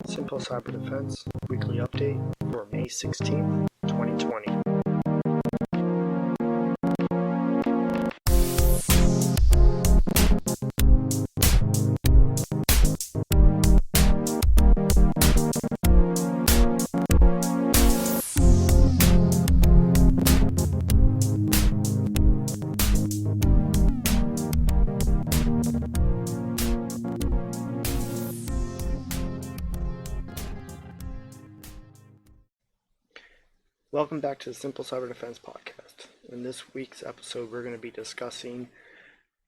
Simple Cyber Defense Weekly Update for May 16th, 2020. Welcome back to the Simple Cyber Defense Podcast. In this week's episode, we're going to be discussing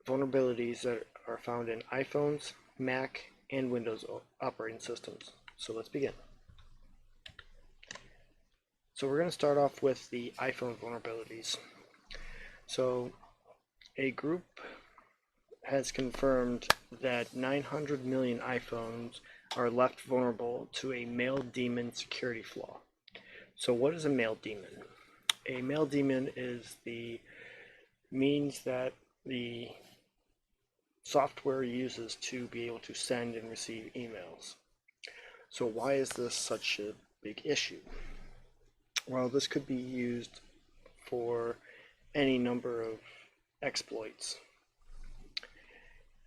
vulnerabilities that are found in iPhones, Mac, and Windows operating systems. So let's begin. So we're going to start off with the iPhone vulnerabilities. So a group has confirmed that 900 million iPhones are left vulnerable to a mail daemon security flaw. So what is a mail daemon? A mail daemon is the means that the software uses to be able to send and receive emails. So why is this such a big issue? Well, this could be used for any number of exploits.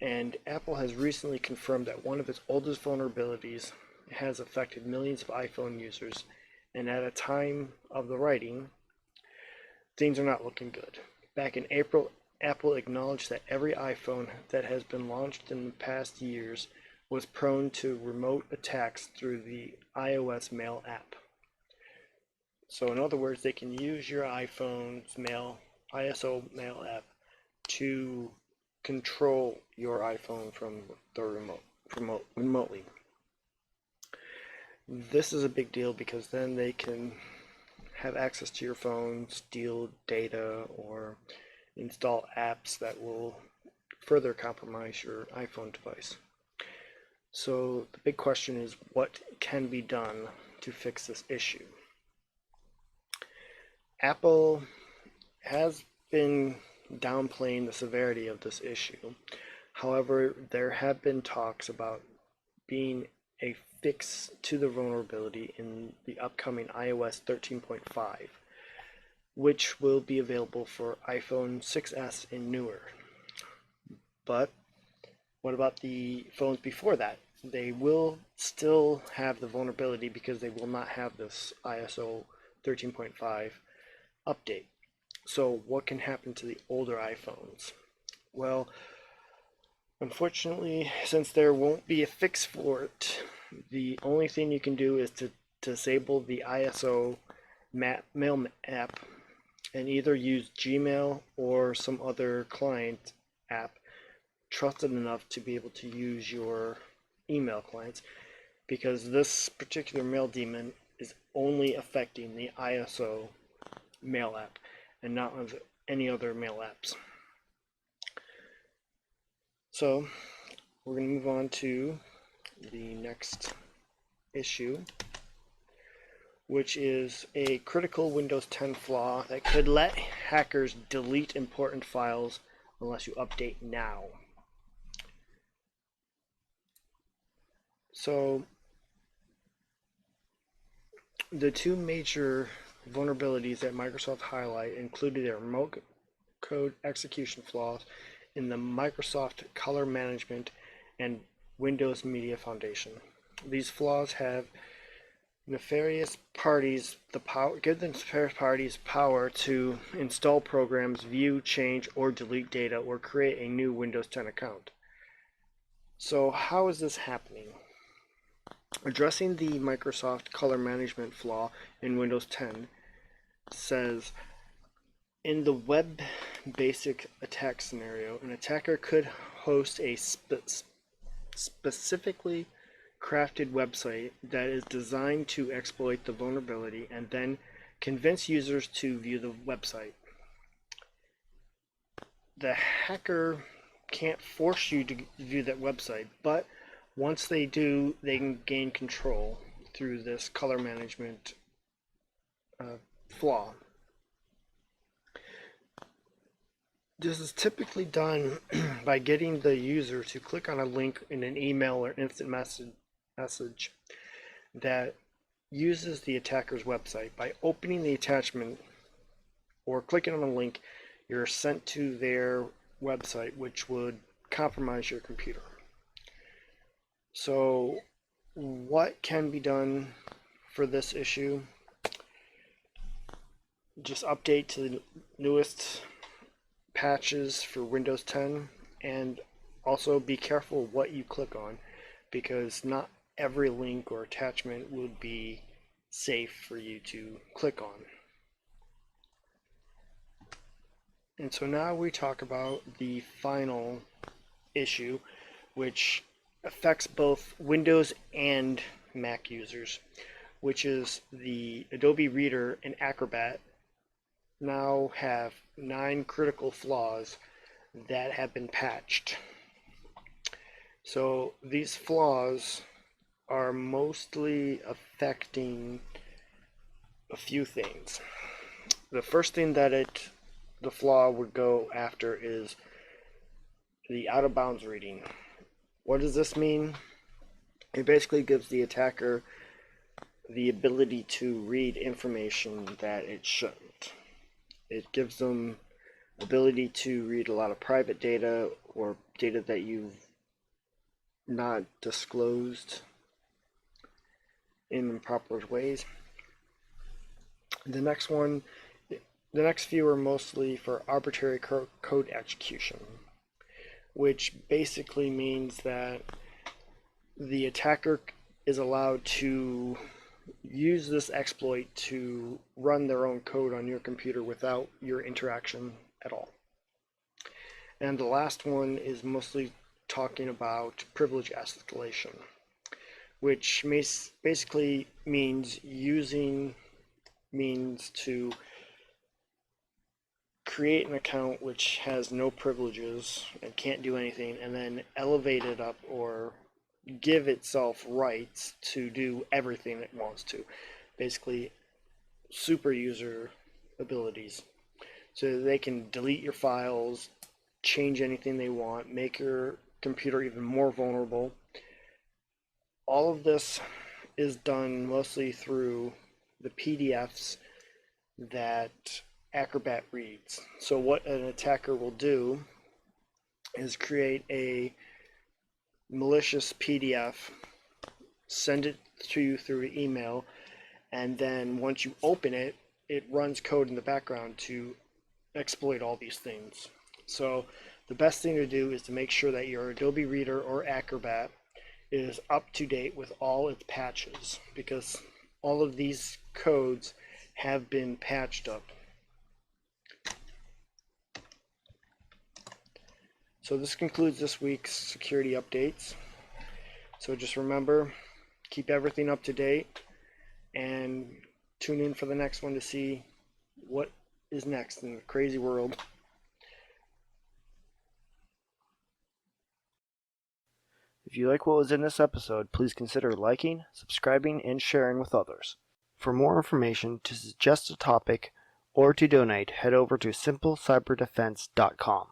And Apple has recently confirmed that one of its oldest vulnerabilities has affected millions of iPhone users. And at a time of the writing, things are not looking good. Back in April, Apple acknowledged that every iPhone that has been launched in the past years was prone to remote attacks through the iOS Mail app. So in other words, they can use your iPhone's ISO Mail app to control your iPhone from the remotely. This is a big deal because then they can have access to your phone, steal data, or install apps that will further compromise your iPhone device. So the big question is, what can be done to fix this issue? Apple has been downplaying the severity of this issue. However, there have been talks about being a fix to the vulnerability in the upcoming iOS 13.5, which will be available for iPhone 6s and newer. But what about the phones before that? They will still have the vulnerability because they will not have this ISO 13.5 update. So what can happen to the older iPhones? Well, unfortunately, since there won't be a fix for it, the only thing you can do is to disable the ISO Mail app and either use Gmail or some other client app trusted enough to be able to use your email clients, because this particular mail daemon is only affecting the ISO Mail app and not of any other mail apps. So we're going to move on to the next issue, which is a critical Windows 10 flaw that could let hackers delete important files unless you update now. So the two major vulnerabilities that Microsoft highlight included their remote code execution flaws in the Microsoft Color Management and Windows Media Foundation. These flaws have give the nefarious parties power to install programs, view, change, or delete data, or create a new Windows 10 account. So how is this happening? Addressing the Microsoft Color Management flaw in Windows 10 says, in the web basic attack scenario, an attacker could host a specifically crafted website that is designed to exploit the vulnerability and then convince users to view the website. The hacker can't force you to view that website, but once they do, they can gain control through this color management flaw. This is typically done by getting the user to click on a link in an email or instant message that uses the attacker's website. By opening the attachment or clicking on a link, you're sent to their website, which would compromise your computer. So what can be done for this issue? Just update to the newest patches for Windows 10, and also be careful what you click on, because not every link or attachment would be safe for you to click on. And so now we talk about the final issue, which affects both Windows and Mac users, which is the Adobe Reader and Acrobat now have 9 critical flaws that have been patched. So these flaws are mostly affecting a few things. The first thing that the flaw would go after is the out of bounds reading. What does this mean? It basically gives the attacker the ability to read information that it shouldn't. It gives them ability to read a lot of private data or data that you've not disclosed in proper ways. The next few are mostly for arbitrary code execution, which basically means that the attacker is allowed to use this exploit to run their own code on your computer without your interaction at all. And the last one is mostly talking about privilege escalation, which basically means using means to create an account which has no privileges and can't do anything, and then elevate it up or give itself rights to do everything it wants to. Basically, super user abilities. So they can delete your files, change anything they want, make your computer even more vulnerable. All of this is done mostly through the PDFs that Acrobat reads. So what an attacker will do is create a malicious PDF, send it to you through email, and then once you open it, it runs code in the background to exploit all these things. So the best thing to do is to make sure that your Adobe Reader or Acrobat is up to date with all its patches, because all of these codes have been patched up. So this concludes this week's security updates. So just remember, keep everything up to date, and tune in for the next one to see what is next in the crazy world. If you like what was in this episode, please consider liking, subscribing, and sharing with others. For more information, to suggest a topic, or to donate, head over to simplecyberdefense.com.